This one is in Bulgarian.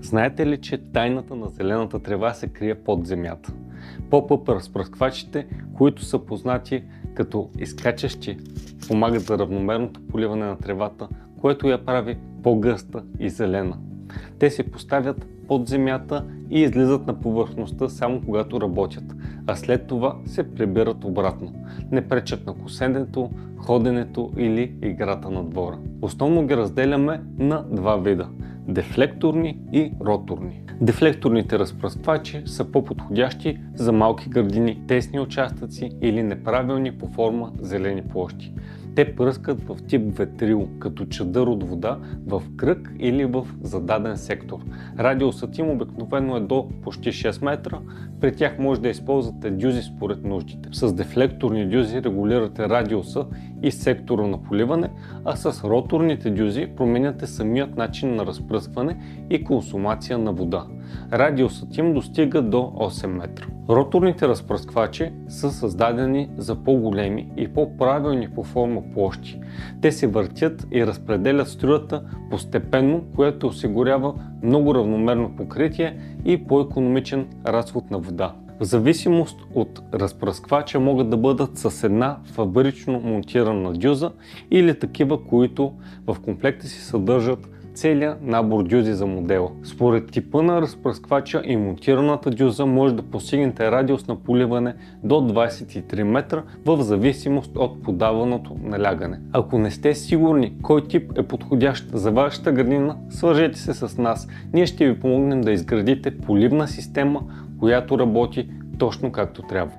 Знаете ли, че тайната на зелената трева се крие под земята? Поп-ъп разпръсквачите, които са познати като изкачащи, помагат за равномерното поливане на тревата, което я прави по-гъста и зелена. Те се поставят под земята и излизат на повърхността само когато работят, а след това се прибират обратно. Не пречат на косенето, ходенето или играта на двора. Основно ги разделяме на два вида – дефлекторни и роторни. Дефлекторните разпръсквачи са по-подходящи за малки градини, тесни участъци или неправилни по форма зелени площи. Те пръскат в тип ветрил, като чадър от вода в кръг или в зададен сектор. Радиусът им обикновено е до почти 6 метра, при тях може да използвате дюзи според нуждите. С дефлекторни дюзи регулирате радиуса и сектора на поливане, а с роторните дюзи променяте самият начин на разпръскване и консумация на вода. Радиусът им достига до 8 метра. Роторните разпръсквачи са създадени за по-големи и по-правилни по форма площи. Те се въртят и разпределят струята постепенно, което осигурява много равномерно покритие и по-икономичен разход на вода. В зависимост от разпръсквача могат да бъдат с една фабрично монтирана дюза или такива, които в комплекта си съдържат целият набор дюзи за модела. Според типа на разпръсквача и монтираната дюза може да постигнете радиус на поливане до 23 метра в зависимост от подаваното налягане. Ако не сте сигурни кой тип е подходящ за вашата градина, свържете се с нас. Ние ще ви помогнем да изградите поливна система, която работи точно както трябва.